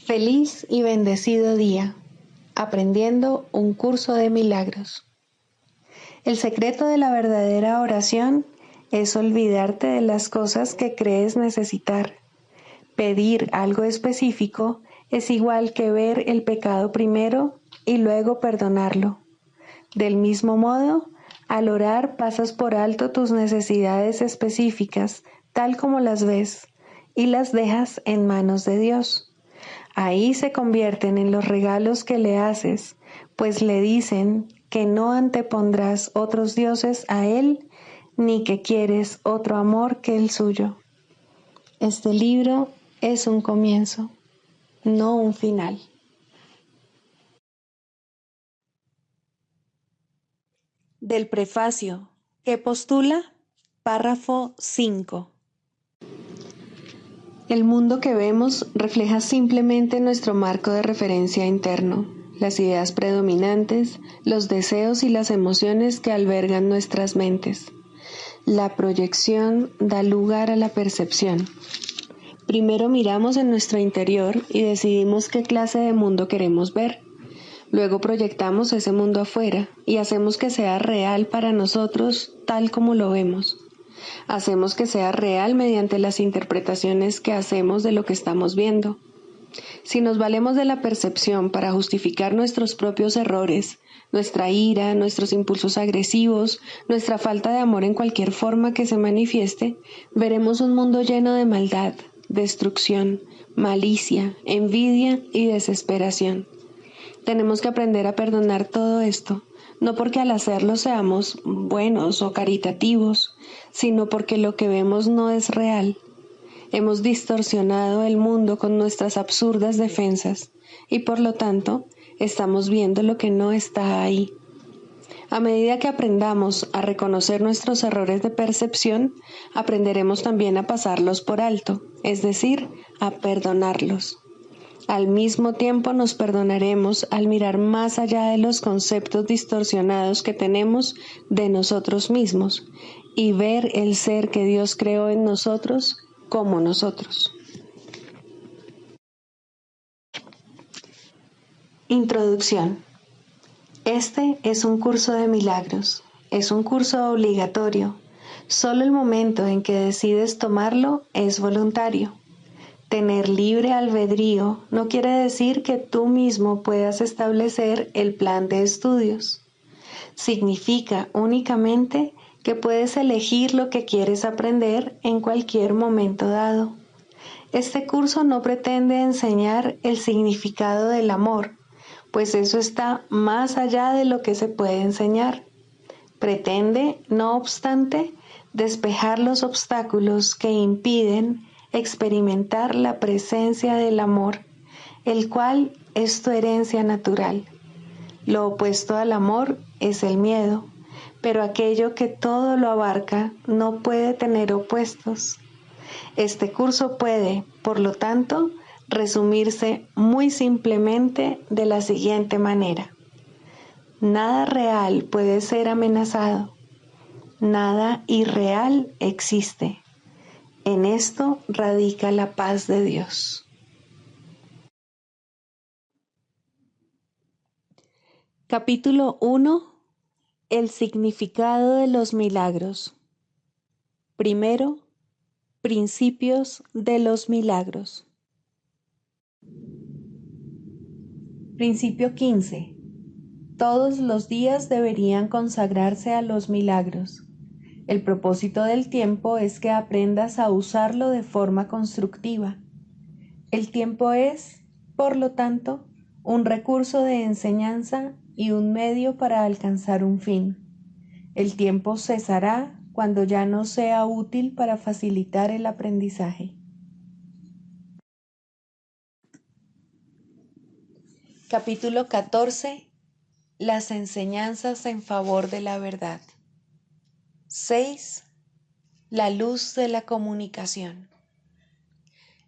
Feliz y bendecido día, aprendiendo un curso de milagros. El secreto de la verdadera oración es olvidarte de las cosas que crees necesitar. Pedir algo específico es igual que ver el pecado primero y luego perdonarlo. Del mismo modo, al orar pasas por alto tus necesidades específicas, tal como las ves, y las dejas en manos de Dios. Ahí se convierten en los regalos que le haces, pues le dicen que no antepondrás otros dioses a Él, ni que quieres otro amor que el suyo. Este libro es un comienzo, no un final. Del prefacio, que postula, párrafo 5. El mundo que vemos refleja simplemente nuestro marco de referencia interno, las ideas predominantes, los deseos y las emociones que albergan nuestras mentes. La proyección da lugar a la percepción. Primero miramos en nuestro interior y decidimos qué clase de mundo queremos ver. Luego proyectamos ese mundo afuera y hacemos que sea real para nosotros tal como lo vemos. Hacemos que sea real mediante las interpretaciones que hacemos de lo que estamos viendo. Si nos valemos de la percepción para justificar nuestros propios errores, nuestra ira, nuestros impulsos agresivos, nuestra falta de amor en cualquier forma que se manifieste, veremos un mundo lleno de maldad, destrucción, malicia, envidia y desesperación. Tenemos que aprender a perdonar todo esto, no porque al hacerlo seamos buenos o caritativos, sino porque lo que vemos no es real. Hemos distorsionado el mundo con nuestras absurdas defensas y por lo tanto estamos viendo lo que no está ahí. A medida que aprendamos a reconocer nuestros errores de percepción, aprenderemos también a pasarlos por alto, es decir, a perdonarlos. Al mismo tiempo nos perdonaremos al mirar más allá de los conceptos distorsionados que tenemos de nosotros mismos y ver el ser que Dios creó en nosotros como nosotros. Introducción. Este es un curso de milagros. Es un curso obligatorio. Solo el momento en que decides tomarlo es voluntario. Tener libre albedrío no quiere decir que tú mismo puedas establecer el plan de estudios. Significa únicamente que puedes elegir lo que quieres aprender en cualquier momento dado. Este curso no pretende enseñar el significado del amor, pues eso está más allá de lo que se puede enseñar. Pretende, no obstante, despejar los obstáculos que impiden experimentar la presencia del amor, el cual es tu herencia natural. Lo opuesto al amor es el miedo, pero aquello que todo lo abarca no puede tener opuestos. Este curso puede, por lo tanto, resumirse muy simplemente de la siguiente manera. Nada real puede ser amenazado. Nada irreal existe. En esto radica la paz de Dios. Capítulo 1. El significado de los milagros. Primero, principios de los milagros. Principio 15. Todos los días deberían consagrarse a los milagros. El propósito del tiempo es que aprendas a usarlo de forma constructiva. El tiempo es, por lo tanto, un recurso de enseñanza y un medio para alcanzar un fin. El tiempo cesará cuando ya no sea útil para facilitar el aprendizaje. Capítulo 14. Las enseñanzas en favor de la verdad. 6. La luz de la comunicación.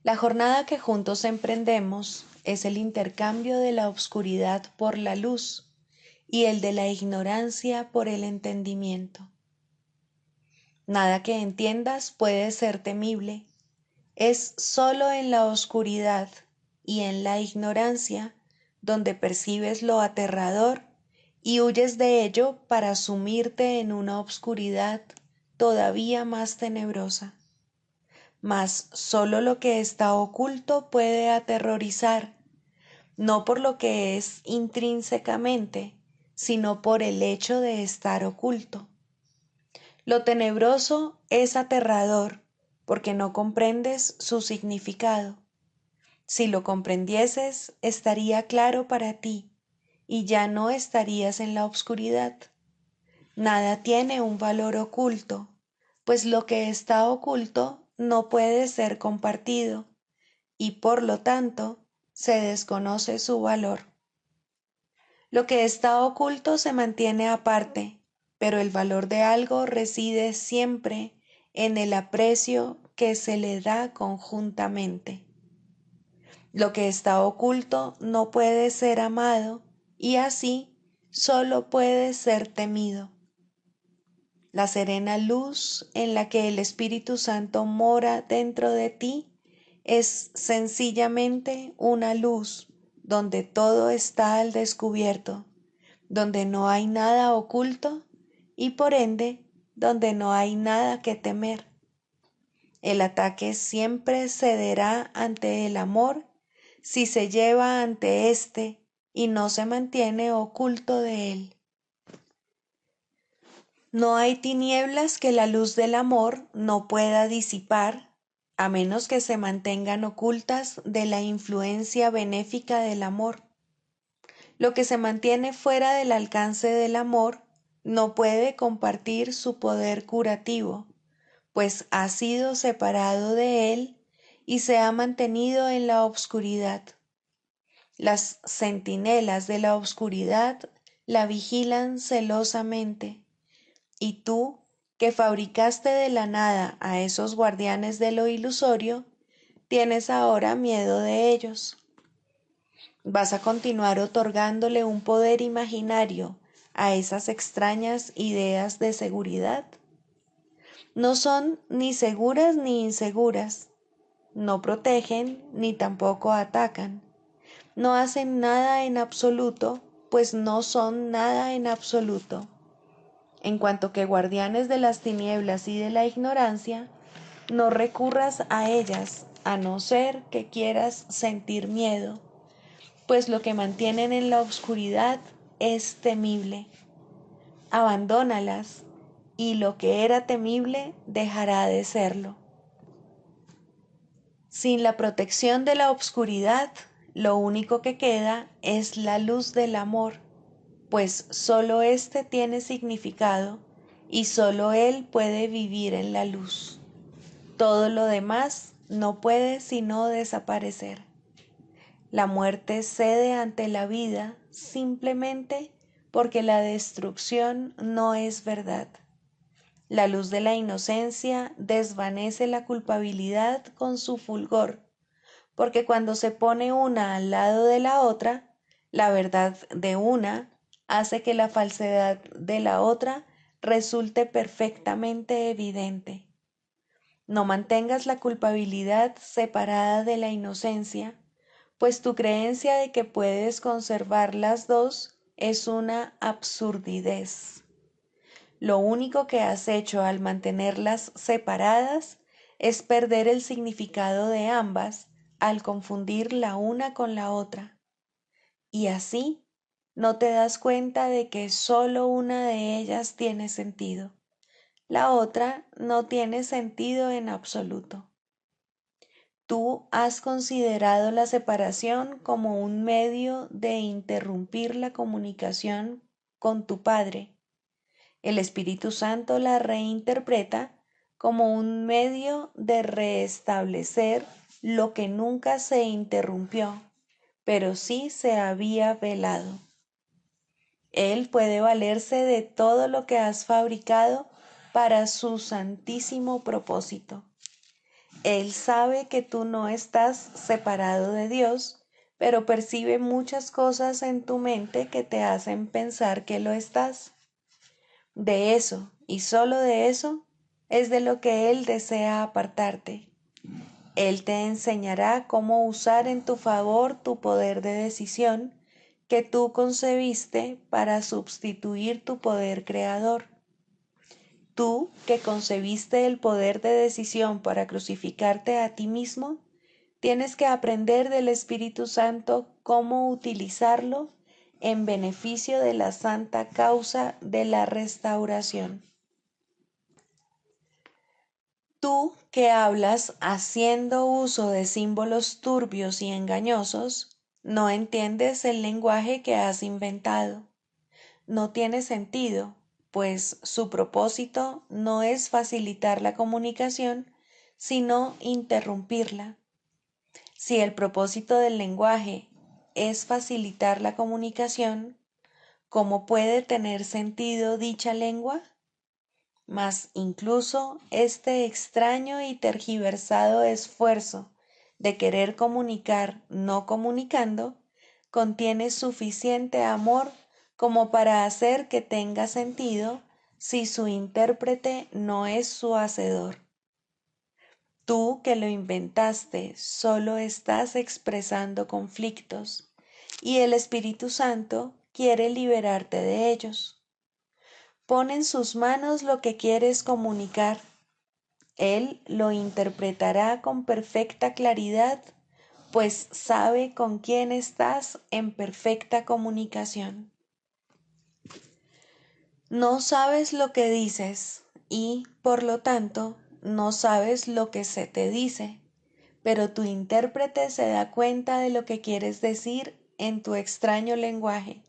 La jornada que juntos emprendemos es el intercambio de la oscuridad por la luz y el de la ignorancia por el entendimiento. Nada que entiendas puede ser temible. Es solo en la oscuridad, y en la ignorancia, donde percibes lo aterrador y huyes de ello para sumirte en una obscuridad todavía más tenebrosa. Mas sólo lo que está oculto puede aterrorizar, no por lo que es intrínsecamente, sino por el hecho de estar oculto. Lo tenebroso es aterrador porque no comprendes su significado. Si lo comprendieses, estaría claro para ti y ya no estarías en la oscuridad. Nada tiene un valor oculto, pues lo que está oculto no puede ser compartido y por lo tanto se desconoce su valor. Lo que está oculto se mantiene aparte, pero el valor de algo reside siempre en el aprecio que se le da conjuntamente. Lo que está oculto no puede ser amado y así solo puede ser temido. La serena luz en la que el Espíritu Santo mora dentro de ti es sencillamente una luz donde todo está al descubierto, donde no hay nada oculto y por ende donde no hay nada que temer. El ataque siempre cederá ante el amor si se lleva ante éste y no se mantiene oculto de él. No hay tinieblas que la luz del amor no pueda disipar, a menos que se mantengan ocultas de la influencia benéfica del amor. Lo que se mantiene fuera del alcance del amor no puede compartir su poder curativo, pues ha sido separado de él y se ha mantenido en la obscuridad. Las centinelas de la obscuridad la vigilan celosamente, y tú, que fabricaste de la nada a esos guardianes de lo ilusorio, tienes ahora miedo de ellos. ¿Vas a continuar otorgándole un poder imaginario a esas extrañas ideas de seguridad? No son ni seguras ni inseguras, no protegen ni tampoco atacan, no hacen nada en absoluto, pues no son nada en absoluto. En cuanto que guardianes de las tinieblas y de la ignorancia, no recurras a ellas a no ser que quieras sentir miedo, pues lo que mantienen en la oscuridad es temible. Abandónalas y lo que era temible dejará de serlo. Sin la protección de la oscuridad, lo único que queda es la luz del amor, pues solo éste tiene significado y solo él puede vivir en la luz. Todo lo demás no puede sino desaparecer. La muerte cede ante la vida simplemente porque la destrucción no es verdad. La luz de la inocencia desvanece la culpabilidad con su fulgor, porque cuando se pone una al lado de la otra, la verdad de una hace que la falsedad de la otra resulte perfectamente evidente. No mantengas la culpabilidad separada de la inocencia, pues tu creencia de que puedes conservar las dos es una absurdidez. Lo único que has hecho al mantenerlas separadas es perder el significado de ambas al confundir la una con la otra. Y así no te das cuenta de que solo una de ellas tiene sentido. La otra no tiene sentido en absoluto. Tú has considerado la separación como un medio de interrumpir la comunicación con tu Padre. El Espíritu Santo la reinterpreta como un medio de restablecer lo que nunca se interrumpió, pero sí se había velado. Él puede valerse de todo lo que has fabricado para su santísimo propósito. Él sabe que tú no estás separado de Dios, pero percibe muchas cosas en tu mente que te hacen pensar que lo estás. De eso, y solo de eso, es de lo que Él desea apartarte. Él te enseñará cómo usar en tu favor tu poder de decisión que tú concebiste para sustituir tu poder creador. Tú, que concebiste el poder de decisión para crucificarte a ti mismo, tienes que aprender del Espíritu Santo cómo utilizarlo en beneficio de la santa causa de la restauración. Tú, que hablas haciendo uso de símbolos turbios y engañosos, no entiendes el lenguaje que has inventado. No tiene sentido, pues su propósito no es facilitar la comunicación, sino interrumpirla. Si el propósito del lenguaje es facilitar la comunicación, ¿cómo puede tener sentido dicha lengua? Mas incluso este extraño y tergiversado esfuerzo de querer comunicar no comunicando contiene suficiente amor como para hacer que tenga sentido si su intérprete no es su hacedor. Tú que lo inventaste solo estás expresando conflictos y el Espíritu Santo quiere liberarte de ellos. Pon en sus manos lo que quieres comunicar. Él lo interpretará con perfecta claridad, pues sabe con quién estás en perfecta comunicación. No sabes lo que dices y, por lo tanto, no sabes lo que se te dice, pero tu intérprete se da cuenta de lo que quieres decir en tu extraño lenguaje.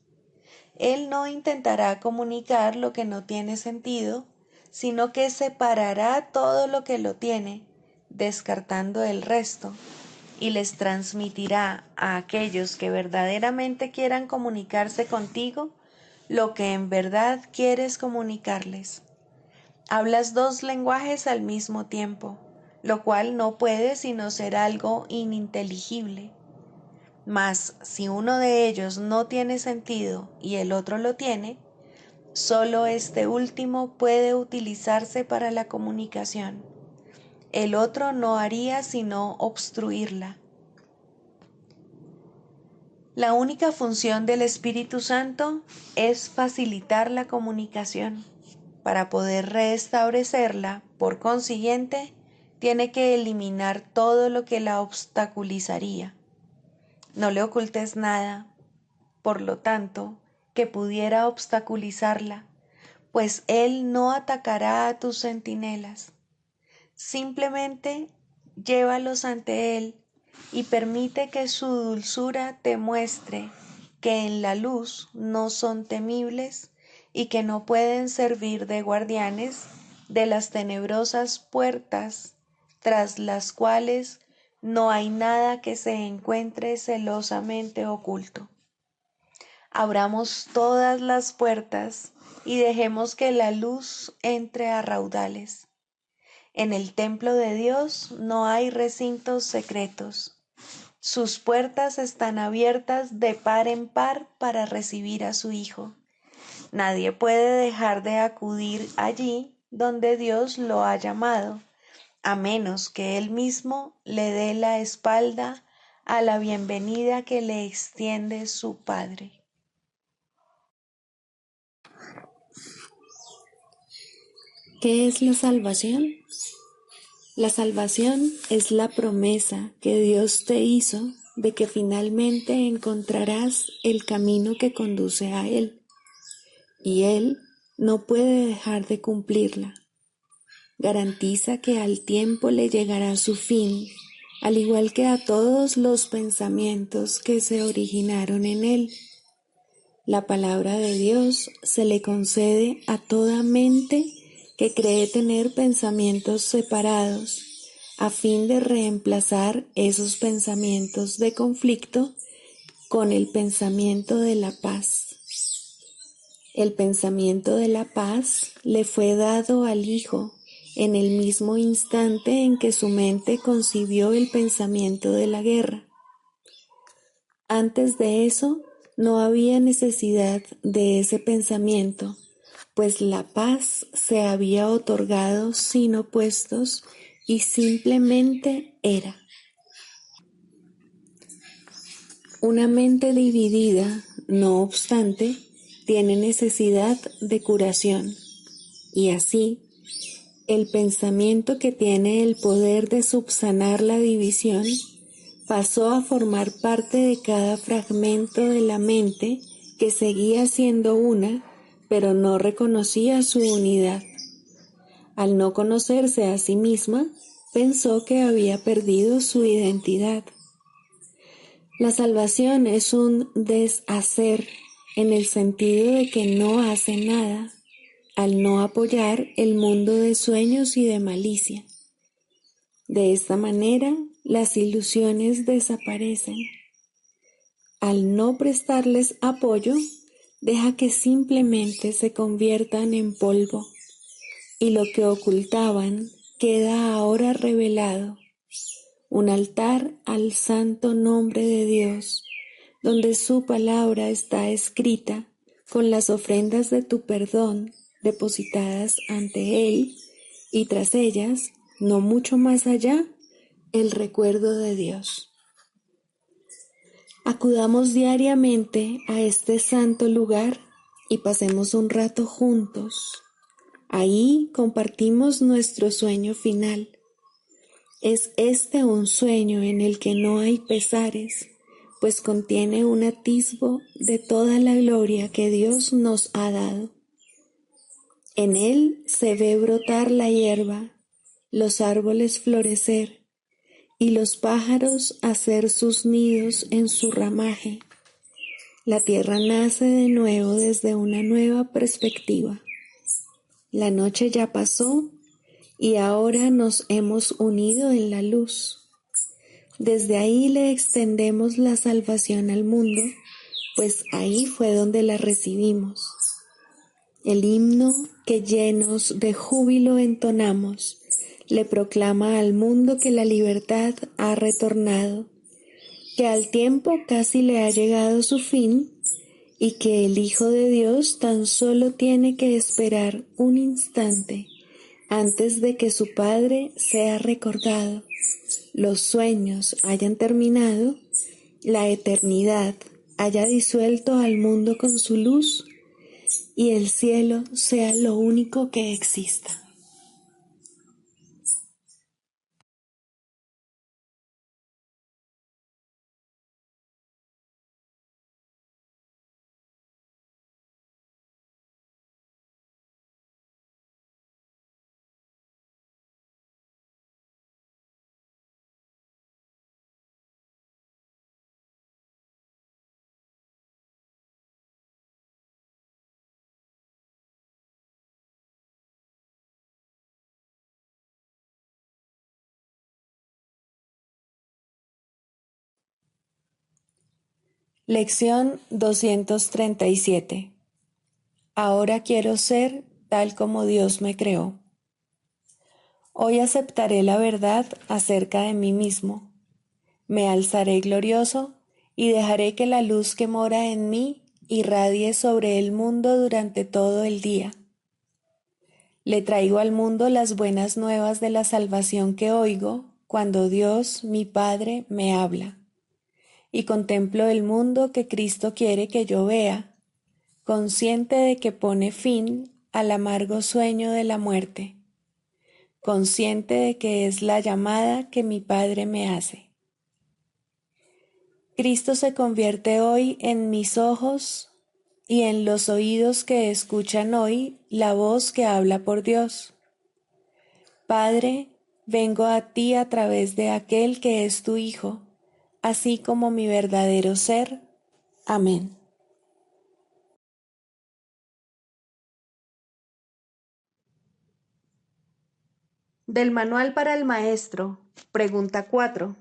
Él no intentará comunicar lo que no tiene sentido, sino que separará todo lo que lo tiene, descartando el resto, y les transmitirá a aquellos que verdaderamente quieran comunicarse contigo lo que en verdad quieres comunicarles. Hablas dos lenguajes al mismo tiempo, lo cual no puede sino ser algo ininteligible. Mas si uno de ellos no tiene sentido y el otro lo tiene, solo este último puede utilizarse para la comunicación. El otro no haría sino obstruirla. La única función del Espíritu Santo es facilitar la comunicación. Para poder restablecerla, por consiguiente, tiene que eliminar todo lo que la obstaculizaría. No le ocultes nada, por lo tanto, que pudiera obstaculizarla, pues Él no atacará a tus centinelas. Simplemente llévalos ante Él y permite que su dulzura te muestre que en la luz no son temibles y que no pueden servir de guardianes de las tenebrosas puertas tras las cuales no hay nada que se encuentre celosamente oculto. Abramos todas las puertas y dejemos que la luz entre a raudales. En el templo de Dios no hay recintos secretos. Sus puertas están abiertas de par en par para recibir a su Hijo. Nadie puede dejar de acudir allí donde Dios lo ha llamado, a menos que Él mismo le dé la espalda a la bienvenida que le extiende su Padre. ¿Qué es la salvación? La salvación es la promesa que Dios te hizo de que finalmente encontrarás el camino que conduce a Él, y Él no puede dejar de cumplirla. Garantiza que al tiempo le llegará su fin, al igual que a todos los pensamientos que se originaron en Él. La palabra de Dios se le concede a toda mente que cree tener pensamientos separados, a fin de reemplazar esos pensamientos de conflicto con el pensamiento de la paz. El pensamiento de la paz le fue dado al Hijo en el mismo instante en que su mente concibió el pensamiento de la guerra. Antes de eso, no había necesidad de ese pensamiento, pues la paz se había otorgado sin opuestos y simplemente era. Una mente dividida, no obstante, tiene necesidad de curación, y así, el pensamiento que tiene el poder de subsanar la división pasó a formar parte de cada fragmento de la mente que seguía siendo una, pero no reconocía su unidad. Al no conocerse a sí misma, pensó que había perdido su identidad. La salvación es un deshacer en el sentido de que no hace nada, al no apoyar el mundo de sueños y de malicia. De esta manera, las ilusiones desaparecen. Al no prestarles apoyo, deja que simplemente se conviertan en polvo, y lo que ocultaban queda ahora revelado, un altar al santo nombre de Dios, donde su palabra está escrita con las ofrendas de tu perdón depositadas ante Él, y tras ellas, no mucho más allá, el recuerdo de Dios. Acudamos diariamente a este santo lugar y pasemos un rato juntos. Ahí compartimos nuestro sueño final. Es este un sueño en el que no hay pesares, pues contiene un atisbo de toda la gloria que Dios nos ha dado. En él se ve brotar la hierba, los árboles florecer y los pájaros hacer sus nidos en su ramaje. La tierra nace de nuevo desde una nueva perspectiva. La noche ya pasó y ahora nos hemos unido en la luz. Desde ahí le extendemos la salvación al mundo, pues ahí fue donde la recibimos. El himno que llenos de júbilo entonamos, le proclama al mundo que la libertad ha retornado, que al tiempo casi le ha llegado su fin y que el Hijo de Dios tan solo tiene que esperar un instante antes de que su Padre sea recordado, los sueños hayan terminado, la eternidad haya disuelto al mundo con su luz y el cielo sea lo único que exista. Lección 237. Ahora quiero ser tal como Dios me creó. Hoy aceptaré la verdad acerca de mí mismo. Me alzaré glorioso y dejaré que la luz que mora en mí irradie sobre el mundo durante todo el día. Le traigo al mundo las buenas nuevas de la salvación que oigo cuando Dios, mi Padre, me habla. Y contemplo el mundo que Cristo quiere que yo vea, consciente de que pone fin al amargo sueño de la muerte, consciente de que es la llamada que mi Padre me hace. Cristo se convierte hoy en mis ojos y en los oídos que escuchan hoy la voz que habla por Dios. Padre, vengo a ti a través de aquel que es tu Hijo, así como mi verdadero ser. Amén. Del Manual para el Maestro, pregunta 4.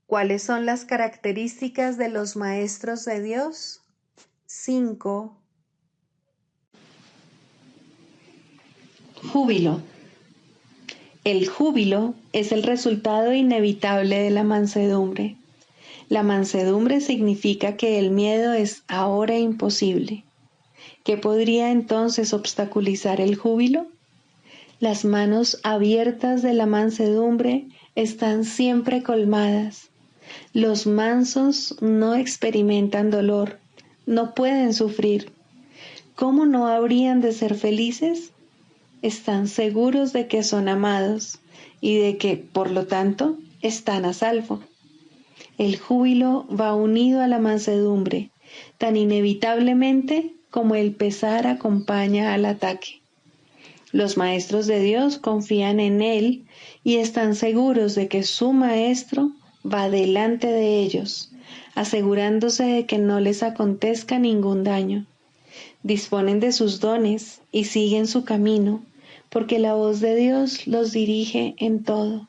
¿Cuáles son las características de los maestros de Dios? 5. Júbilo. El júbilo es el resultado inevitable de la mansedumbre. La mansedumbre significa que el miedo es ahora imposible. ¿Qué podría entonces obstaculizar el júbilo? Las manos abiertas de la mansedumbre están siempre colmadas. Los mansos no experimentan dolor, no pueden sufrir. ¿Cómo no habrían de ser felices? Están seguros de que son amados y de que, por lo tanto, están a salvo. El júbilo va unido a la mansedumbre, tan inevitablemente como el pesar acompaña al ataque. Los maestros de Dios confían en Él y están seguros de que su Maestro va delante de ellos, asegurándose de que no les acontezca ningún daño. Disponen de sus dones y siguen su camino, porque la voz de Dios los dirige en todo.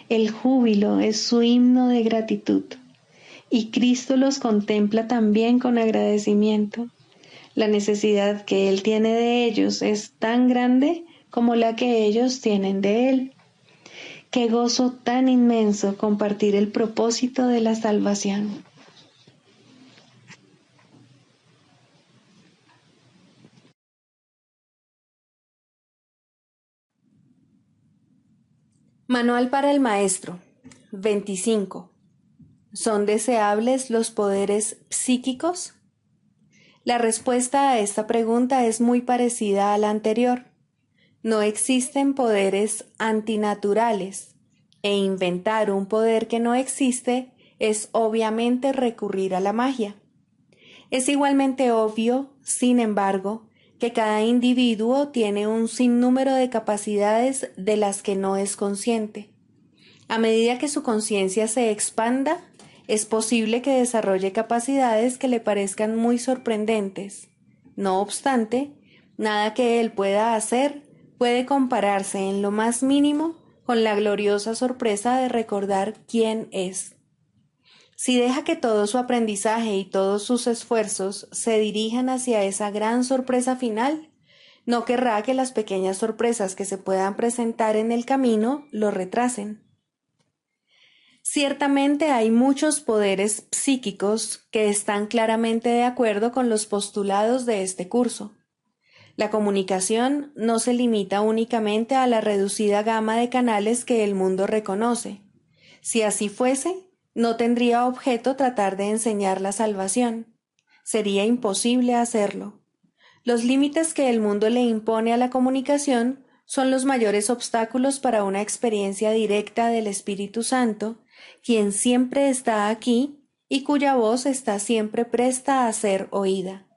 El júbilo es su himno de gratitud, y Cristo los contempla también con agradecimiento. La necesidad que Él tiene de ellos es tan grande como la que ellos tienen de Él. Qué gozo tan inmenso compartir el propósito de la salvación. Manual para el maestro. 25. ¿Son deseables los poderes psíquicos? La respuesta a esta pregunta es muy parecida a la anterior. No existen poderes antinaturales, e inventar un poder que no existe es obviamente recurrir a la magia. Es igualmente obvio, sin embargo, que cada individuo tiene un sinnúmero de capacidades de las que no es consciente. A medida que su conciencia se expanda, es posible que desarrolle capacidades que le parezcan muy sorprendentes. No obstante, nada que él pueda hacer puede compararse en lo más mínimo con la gloriosa sorpresa de recordar quién es. Si deja que todo su aprendizaje y todos sus esfuerzos se dirijan hacia esa gran sorpresa final, no querrá que las pequeñas sorpresas que se puedan presentar en el camino lo retrasen. Ciertamente hay muchos poderes psíquicos que están claramente de acuerdo con los postulados de este curso. La comunicación no se limita únicamente a la reducida gama de canales que el mundo reconoce. Si así fuese, no tendría objeto tratar de enseñar la salvación. Sería imposible hacerlo. Los límites que el mundo le impone a la comunicación son los mayores obstáculos para una experiencia directa del Espíritu Santo, quien siempre está aquí y cuya voz está siempre presta a ser oída.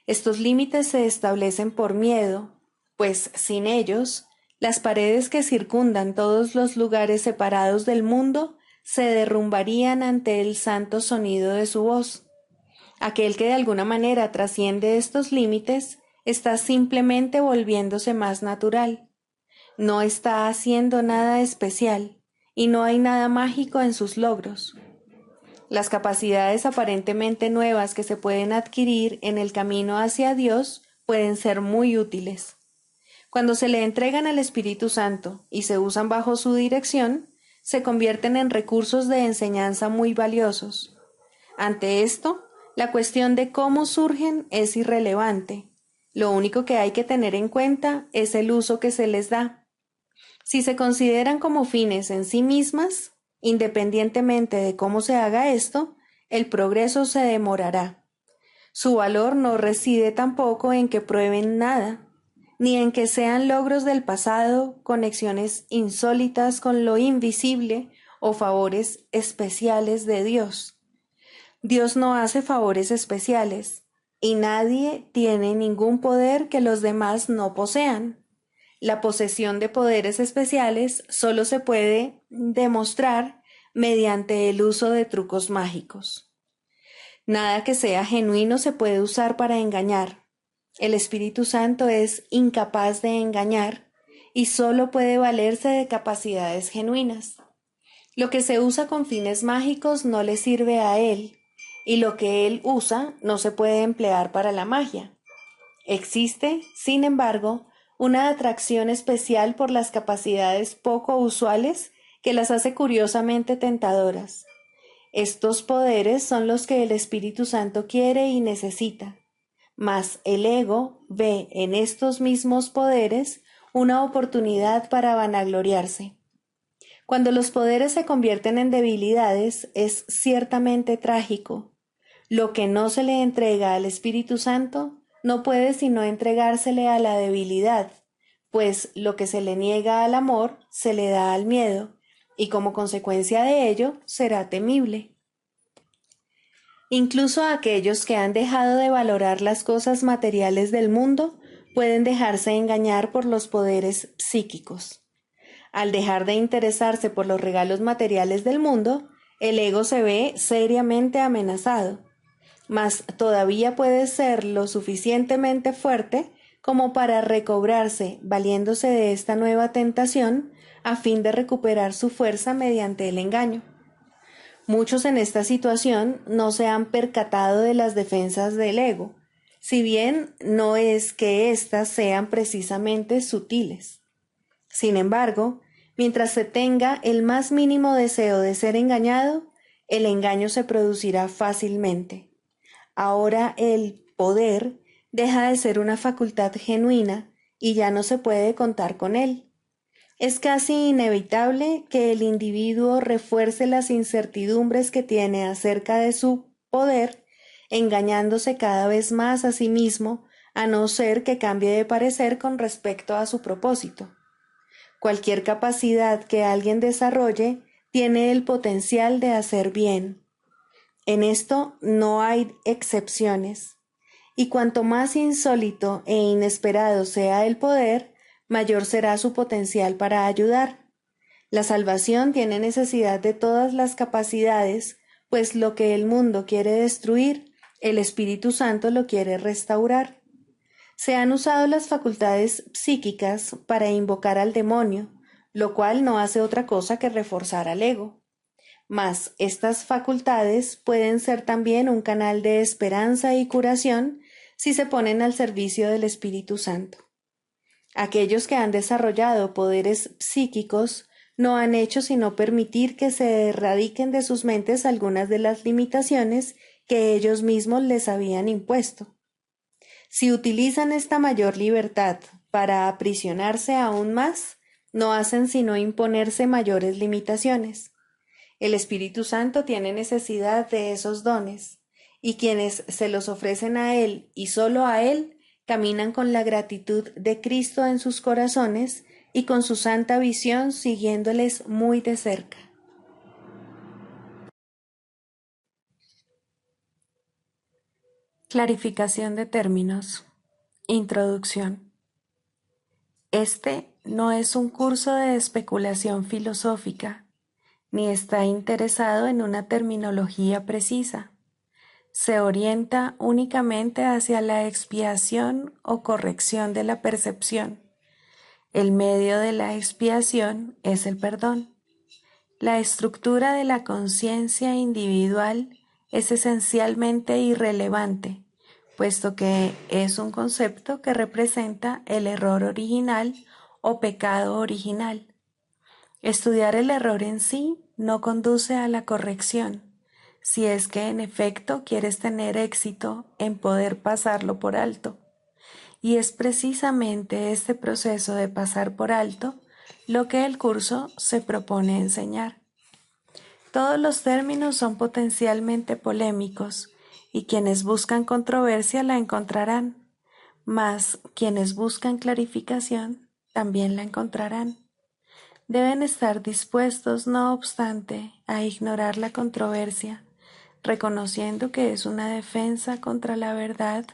Estos límites se establecen por miedo, pues sin ellos, las paredes que circundan todos los lugares separados del mundo se derrumbarían ante el santo sonido de su voz. Aquel que de alguna manera trasciende estos límites está simplemente volviéndose más natural. No está haciendo nada especial y no hay nada mágico en sus logros. Las capacidades aparentemente nuevas que se pueden adquirir en el camino hacia Dios pueden ser muy útiles. Cuando se le entregan al Espíritu Santo y se usan bajo su dirección, se convierten en recursos de enseñanza muy valiosos. Ante esto, la cuestión de cómo surgen es irrelevante. Lo único que hay que tener en cuenta es el uso que se les da. Si se consideran como fines en sí mismas, independientemente de cómo se haga esto, el progreso se demorará. Su valor no reside tampoco en que prueben nada, ni en que sean logros del pasado, conexiones insólitas con lo invisible o favores especiales de Dios. Dios no hace favores especiales, y nadie tiene ningún poder que los demás no posean. La posesión de poderes especiales solo se puede demostrar mediante el uso de trucos mágicos. Nada que sea genuino se puede usar para engañar. El Espíritu Santo es incapaz de engañar y solo puede valerse de capacidades genuinas. Lo que se usa con fines mágicos no le sirve a él, y lo que él usa no se puede emplear para la magia. Existe, sin embargo, una atracción especial por las capacidades poco usuales que las hace curiosamente tentadoras. Estos poderes son los que el Espíritu Santo quiere y necesita, mas el ego ve en estos mismos poderes una oportunidad para vanagloriarse. Cuando los poderes se convierten en debilidades, es ciertamente trágico. Lo que no se le entrega al Espíritu Santo no puede sino entregársele a la debilidad, pues lo que se le niega al amor se le da al miedo, y como consecuencia de ello será temible. Incluso aquellos que han dejado de valorar las cosas materiales del mundo pueden dejarse engañar por los poderes psíquicos. Al dejar de interesarse por los regalos materiales del mundo, el ego se ve seriamente amenazado, mas todavía puede ser lo suficientemente fuerte como para recobrarse valiéndose de esta nueva tentación a fin de recuperar su fuerza mediante el engaño. Muchos en esta situación no se han percatado de las defensas del ego, si bien no es que éstas sean precisamente sutiles. Sin embargo, mientras se tenga el más mínimo deseo de ser engañado, el engaño se producirá fácilmente. Ahora el poder deja de ser una facultad genuina y ya no se puede contar con él. Es casi inevitable que el individuo refuerce las incertidumbres que tiene acerca de su poder, engañándose cada vez más a sí mismo, a no ser que cambie de parecer con respecto a su propósito. Cualquier capacidad que alguien desarrolle tiene el potencial de hacer bien. En esto no hay excepciones. Y cuanto más insólito e inesperado sea el poder, mayor será su potencial para ayudar. La salvación tiene necesidad de todas las capacidades, pues lo que el mundo quiere destruir, el Espíritu Santo lo quiere restaurar. Se han usado las facultades psíquicas para invocar al demonio, lo cual no hace otra cosa que reforzar al ego. Mas estas facultades pueden ser también un canal de esperanza y curación si se ponen al servicio del Espíritu Santo. Aquellos que han desarrollado poderes psíquicos no han hecho sino permitir que se erradiquen de sus mentes algunas de las limitaciones que ellos mismos les habían impuesto. Si utilizan esta mayor libertad para aprisionarse aún más, no hacen sino imponerse mayores limitaciones. El Espíritu Santo tiene necesidad de esos dones, y quienes se los ofrecen a Él y solo a Él, caminan con la gratitud de Cristo en sus corazones y con su santa visión siguiéndoles muy de cerca. Clarificación de términos. Introducción. Este no es un curso de especulación filosófica, ni está interesado en una terminología precisa. Se orienta únicamente hacia la expiación o corrección de la percepción. El medio de la expiación es el perdón. La estructura de la conciencia individual es esencialmente irrelevante, puesto que es un concepto que representa el error original o pecado original. Estudiar el error en sí no conduce a la corrección, si es que en efecto quieres tener éxito en poder pasarlo por alto. Y es precisamente este proceso de pasar por alto lo que el curso se propone enseñar. Todos los términos son potencialmente polémicos y quienes buscan controversia la encontrarán, mas quienes buscan clarificación también la encontrarán. Deben estar dispuestos, no obstante, a ignorar la controversia, reconociendo que es una defensa contra la verdad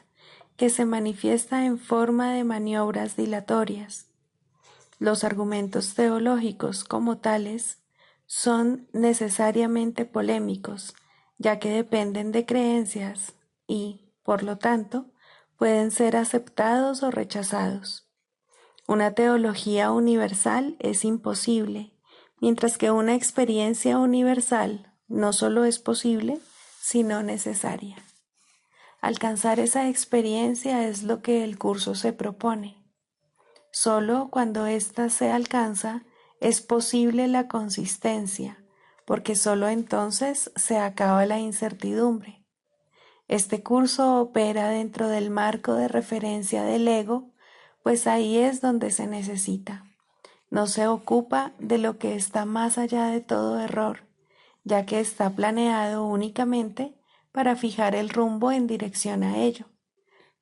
que se manifiesta en forma de maniobras dilatorias. Los argumentos teológicos como tales son necesariamente polémicos, ya que dependen de creencias y, por lo tanto, pueden ser aceptados o rechazados. Una teología universal es imposible, mientras que una experiencia universal no solo es posible, sino necesaria. Alcanzar esa experiencia es lo que el curso se propone. Solo cuando ésta se alcanza es posible la consistencia, porque solo entonces se acaba la incertidumbre. Este curso opera dentro del marco de referencia del ego, pues ahí es donde se necesita. No se ocupa de lo que está más allá de todo error, ya que está planeado únicamente para fijar el rumbo en dirección a ello.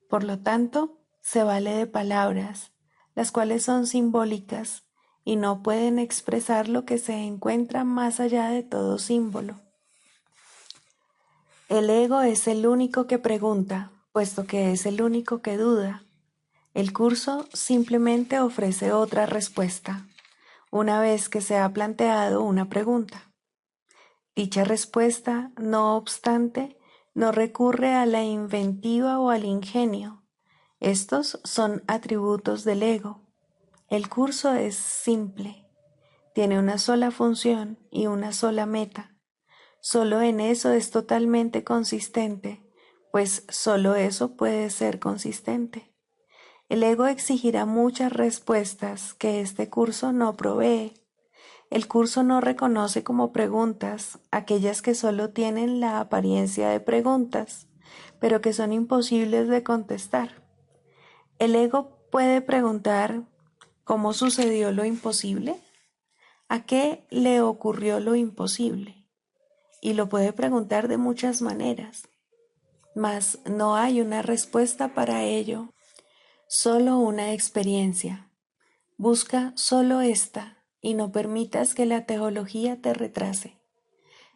Por lo tanto, se vale de palabras, las cuales son simbólicas y no pueden expresar lo que se encuentra más allá de todo símbolo. El ego es el único que pregunta, puesto que es el único que duda. El curso simplemente ofrece otra respuesta, una vez que se ha planteado una pregunta. Dicha respuesta, no obstante, no recurre a la inventiva o al ingenio. Estos son atributos del ego. El curso es simple, tiene una sola función y una sola meta. Solo en eso es totalmente consistente, pues solo eso puede ser consistente. El ego exigirá muchas respuestas que este curso no provee. El curso no reconoce como preguntas aquellas que solo tienen la apariencia de preguntas, pero que son imposibles de contestar. El ego puede preguntar ¿cómo sucedió lo imposible? ¿A qué le ocurrió lo imposible? Y lo puede preguntar de muchas maneras, mas no hay una respuesta para ello, solo una experiencia. Busca solo esta y no permitas que la teología te retrase.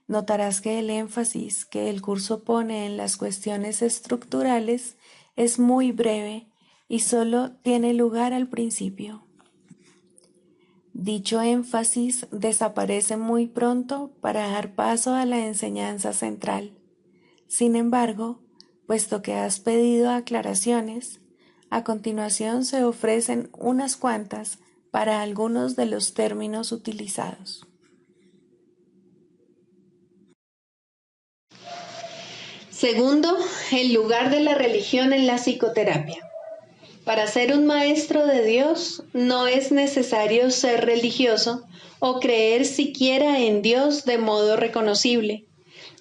Notarás que el énfasis que el curso pone en las cuestiones estructurales es muy breve y solo tiene lugar al principio. Dicho énfasis desaparece muy pronto para dar paso a la enseñanza central. Sin embargo, puesto que has pedido aclaraciones, a continuación se ofrecen unas cuantas para algunos de los términos utilizados. Segundo, el lugar de la religión en la psicoterapia. Para ser un maestro de Dios no es necesario ser religioso o creer siquiera en Dios de modo reconocible.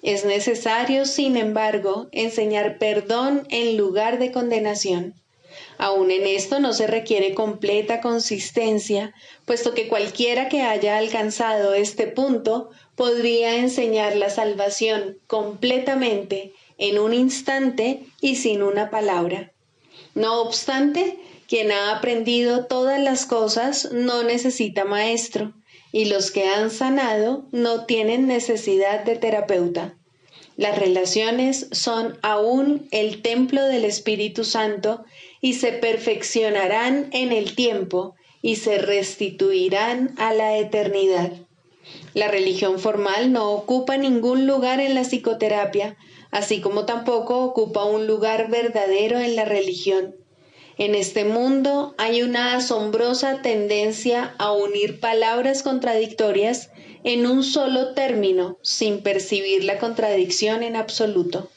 Es necesario, sin embargo, enseñar perdón en lugar de condenación. Aún en esto no se requiere completa consistencia, puesto que cualquiera que haya alcanzado este punto podría enseñar la salvación completamente en un instante y sin una palabra. No obstante, quien ha aprendido todas las cosas no necesita maestro, y los que han sanado no tienen necesidad de terapeuta. Las relaciones son aún el templo del Espíritu Santo y se perfeccionarán en el tiempo y se restituirán a la eternidad. La religión formal no ocupa ningún lugar en la psicoterapia, así como tampoco ocupa un lugar verdadero en la religión. En este mundo hay una asombrosa tendencia a unir palabras contradictorias en un solo término sin percibir la contradicción en absoluto.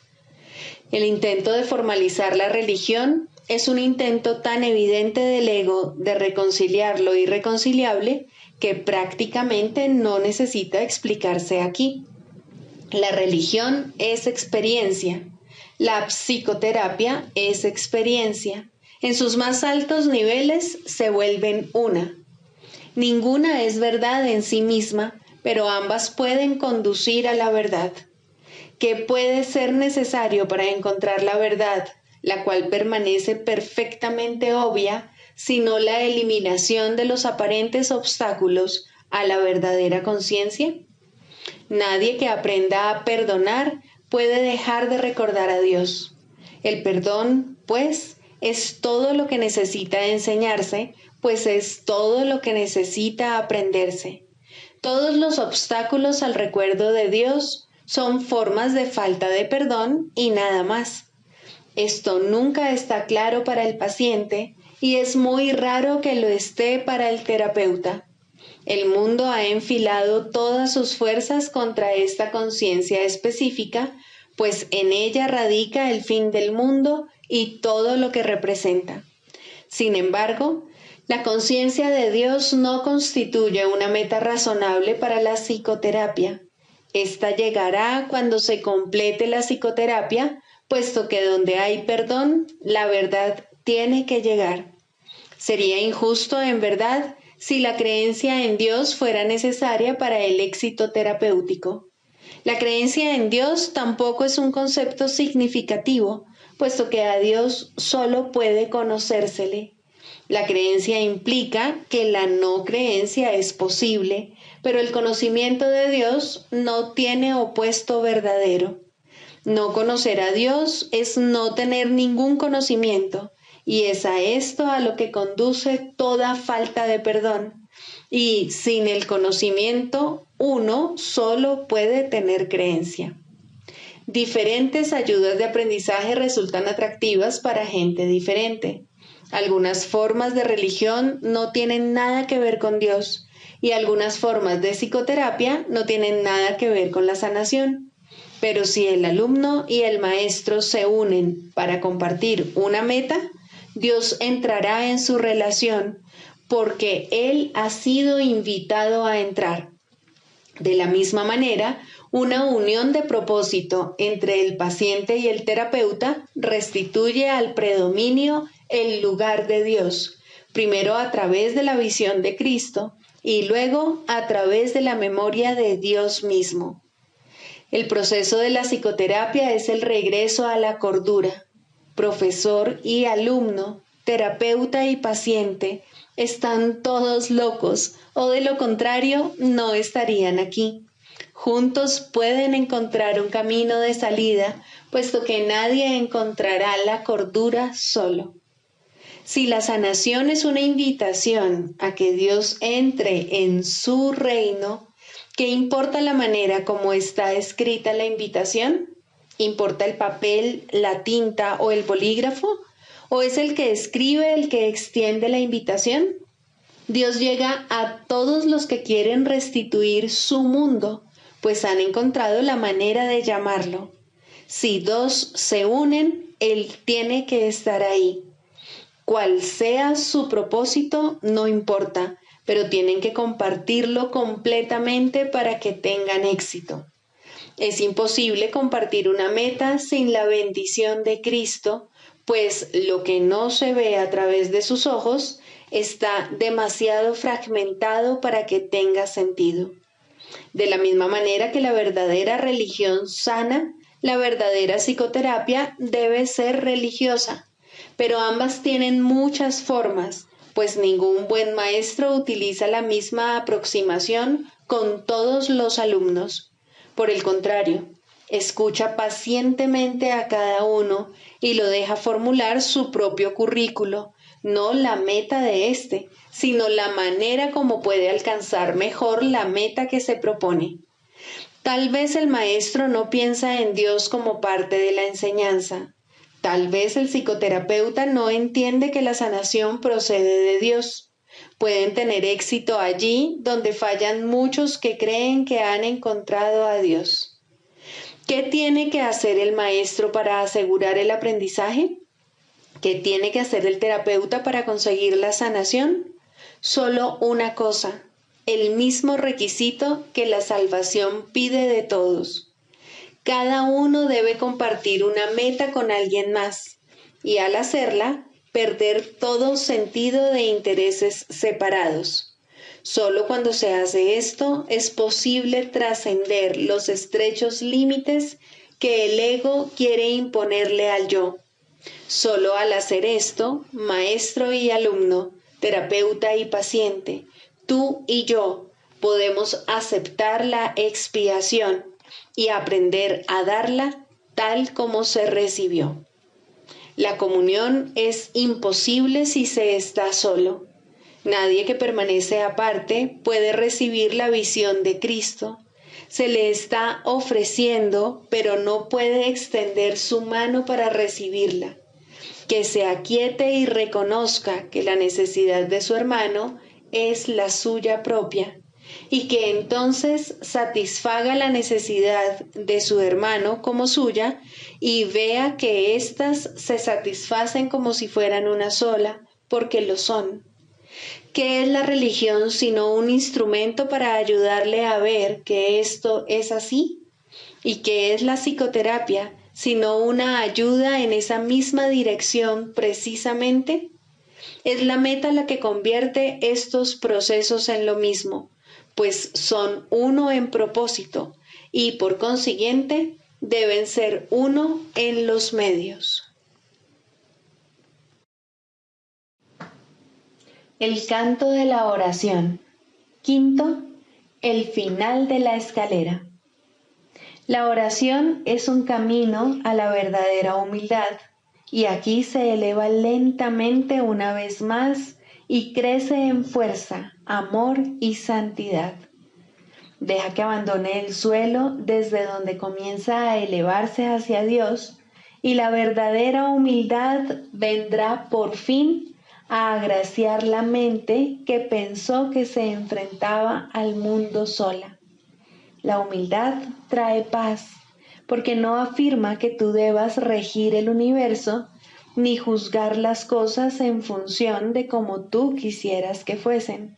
El intento de formalizar la religión es un intento tan evidente del ego de reconciliar lo irreconciliable que prácticamente no necesita explicarse aquí. La religión es experiencia, la psicoterapia es experiencia. En sus más altos niveles se vuelven una. Ninguna es verdad en sí misma, pero ambas pueden conducir a la verdad. ¿Qué puede ser necesario para encontrar la verdad, la cual permanece perfectamente obvia, sino la eliminación de los aparentes obstáculos a la verdadera conciencia? Nadie que aprenda a perdonar puede dejar de recordar a Dios. El perdón, pues, es todo lo que necesita enseñarse, pues es todo lo que necesita aprenderse. Todos los obstáculos al recuerdo de Dios son formas de falta de perdón y nada más. Esto nunca está claro para el paciente y es muy raro que lo esté para el terapeuta. El mundo ha enfilado todas sus fuerzas contra esta conciencia específica, pues en ella radica el fin del mundo y todo lo que representa. Sin embargo, la conciencia de Dios no constituye una meta razonable para la psicoterapia. Esta llegará cuando se complete la psicoterapia, puesto que donde hay perdón, la verdad tiene que llegar. Sería injusto, en verdad, si la creencia en Dios fuera necesaria para el éxito terapéutico. La creencia en Dios tampoco es un concepto significativo, puesto que a Dios solo puede conocérsele. La creencia implica que la no creencia es posible, pero el conocimiento de Dios no tiene opuesto verdadero. No conocer a Dios es no tener ningún conocimiento, y es a esto a lo que conduce toda falta de perdón. Y sin el conocimiento, uno solo puede tener creencia. Diferentes ayudas de aprendizaje resultan atractivas para gente diferente. Algunas formas de religión no tienen nada que ver con Dios, y algunas formas de psicoterapia no tienen nada que ver con la sanación. Pero si el alumno y el maestro se unen para compartir una meta, Dios entrará en su relación porque Él ha sido invitado a entrar. De la misma manera, una unión de propósito entre el paciente y el terapeuta restituye al predominio el lugar de Dios, primero a través de la visión de Cristo y luego a través de la memoria de Dios mismo. El proceso de la psicoterapia es el regreso a la cordura. Profesor y alumno, terapeuta y paciente, están todos locos, o de lo contrario, no estarían aquí. Juntos pueden encontrar un camino de salida, puesto que nadie encontrará la cordura solo. Si la sanación es una invitación a que Dios entre en su reino, ¿qué importa la manera como está escrita la invitación? ¿Importa el papel, la tinta o el bolígrafo? ¿O es el que escribe el que extiende la invitación? Dios llega a todos los que quieren restituir su mundo, pues han encontrado la manera de llamarlo. Si dos se unen, Él tiene que estar ahí. Cual sea su propósito, no importa, pero tienen que compartirlo completamente para que tengan éxito. Es imposible compartir una meta sin la bendición de Cristo, pues lo que no se ve a través de sus ojos está demasiado fragmentado para que tenga sentido. De la misma manera que la verdadera religión sana, la verdadera psicoterapia debe ser religiosa, pero ambas tienen muchas formas, pues ningún buen maestro utiliza la misma aproximación con todos los alumnos. Por el contrario, escucha pacientemente a cada uno y lo deja formular su propio currículo, no la meta de éste, sino la manera como puede alcanzar mejor la meta que se propone. Tal vez el maestro no piensa en Dios como parte de la enseñanza. Tal vez el psicoterapeuta no entiende que la sanación procede de Dios. Pueden tener éxito allí donde fallan muchos que creen que han encontrado a Dios. ¿Qué tiene que hacer el maestro para asegurar el aprendizaje? ¿Qué tiene que hacer el terapeuta para conseguir la sanación? Solo una cosa, el mismo requisito que la salvación pide de todos. Cada uno debe compartir una meta con alguien más y al hacerla, perder todo sentido de intereses separados. Solo cuando se hace esto es posible trascender los estrechos límites que el ego quiere imponerle al yo. Solo al hacer esto, maestro y alumno, terapeuta y paciente, tú y yo podemos aceptar la expiación y aprender a darla tal como se recibió. La comunión es imposible si se está solo. Nadie que permanece aparte puede recibir la visión de Cristo. Se le está ofreciendo, pero no puede extender su mano para recibirla. Que se aquiete y reconozca que la necesidad de su hermano es la suya propia, y que entonces satisfaga la necesidad de su hermano como suya y vea que éstas se satisfacen como si fueran una sola, porque lo son. ¿Qué es la religión sino un instrumento para ayudarle a ver que esto es así? ¿Y qué es la psicoterapia sino una ayuda en esa misma dirección precisamente? Es la meta la que convierte estos procesos en lo mismo, pues son uno en propósito y por consiguiente deben ser uno en los medios. El canto de la oración. Quinto, el final de la escalera. La oración es un camino a la verdadera humildad, y aquí se eleva lentamente una vez más y crece en fuerza, amor y santidad. Deja que abandone el suelo desde donde comienza a elevarse hacia Dios, y la verdadera humildad vendrá por fin a agraciar la mente que pensó que se enfrentaba al mundo sola. La humildad trae paz, porque no afirma que tú debas regir el universo ni juzgar las cosas en función de cómo tú quisieras que fuesen.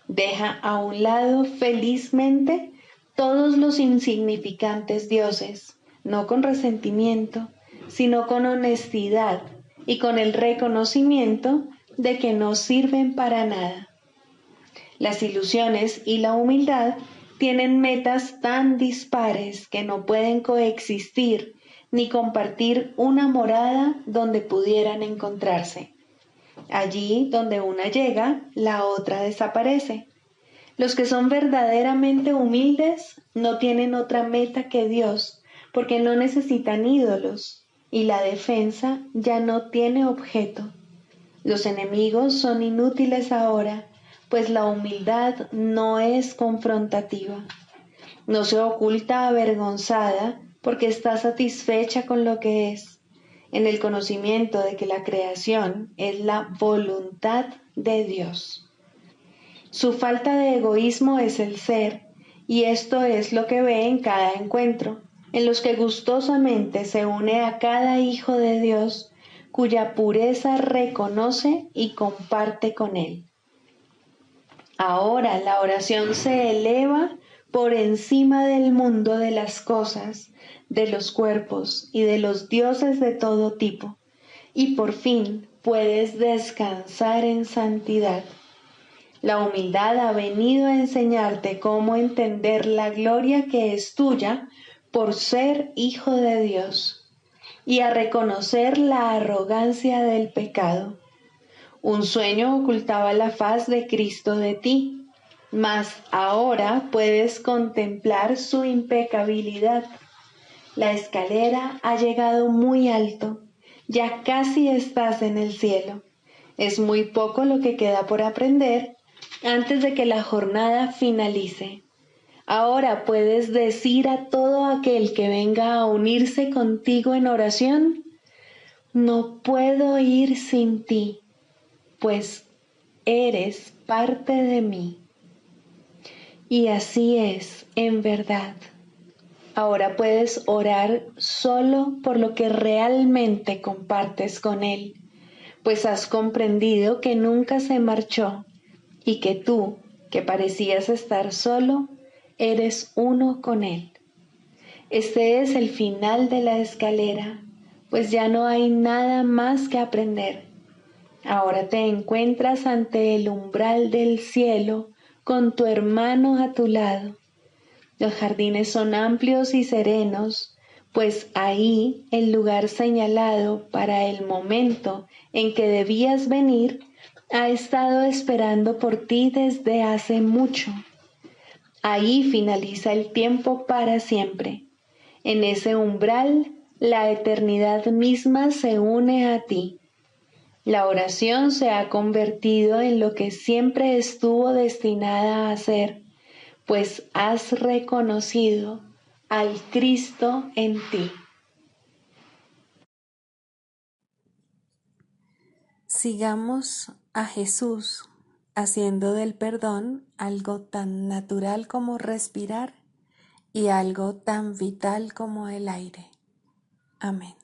Deja a un lado felizmente todos los insignificantes dioses, no con resentimiento, sino con honestidad y con el reconocimiento de que no sirven para nada. Las ilusiones y la humildad tienen metas tan dispares que no pueden coexistir ni compartir una morada donde pudieran encontrarse. Allí donde una llega, la otra desaparece. Los que son verdaderamente humildes no tienen otra meta que Dios, porque no necesitan ídolos, y la defensa ya no tiene objeto. Los enemigos son inútiles ahora, pues la humildad no es confrontativa. No se oculta avergonzada porque está satisfecha con lo que es, en el conocimiento de que la creación es la voluntad de Dios. Su falta de egoísmo es el ser, y esto es lo que ve en cada encuentro, en los que gustosamente se une a cada hijo de Dios, cuya pureza reconoce y comparte con él. Ahora la oración se eleva por encima del mundo de las cosas, de los cuerpos y de los dioses de todo tipo, y por fin puedes descansar en santidad. La humildad ha venido a enseñarte cómo entender la gloria que es tuya por ser hijo de Dios y a reconocer la arrogancia del pecado. Un sueño ocultaba la faz de Cristo de ti, mas ahora puedes contemplar su impecabilidad. La escalera ha llegado muy alto, ya casi estás en el cielo. Es muy poco lo que queda por aprender antes de que la jornada finalice. Ahora puedes decir a todo aquel que venga a unirse contigo en oración: no puedo ir sin ti, pues eres parte de mí. Y así es, en verdad. Ahora puedes orar solo por lo que realmente compartes con Él, pues has comprendido que nunca se marchó y que tú, que parecías estar solo, eres uno con Él. Este es el final de la escalera, pues ya no hay nada más que aprender. Ahora te encuentras ante el umbral del cielo con tu hermano a tu lado. Los jardines son amplios y serenos, pues ahí el lugar señalado para el momento en que debías venir ha estado esperando por ti desde hace mucho. Ahí finaliza el tiempo para siempre. En ese umbral, la eternidad misma se une a ti. La oración se ha convertido en lo que siempre estuvo destinada a ser, pues has reconocido al Cristo en ti. Sigamos a Jesús haciendo del perdón algo tan natural como respirar y algo tan vital como el aire. Amén.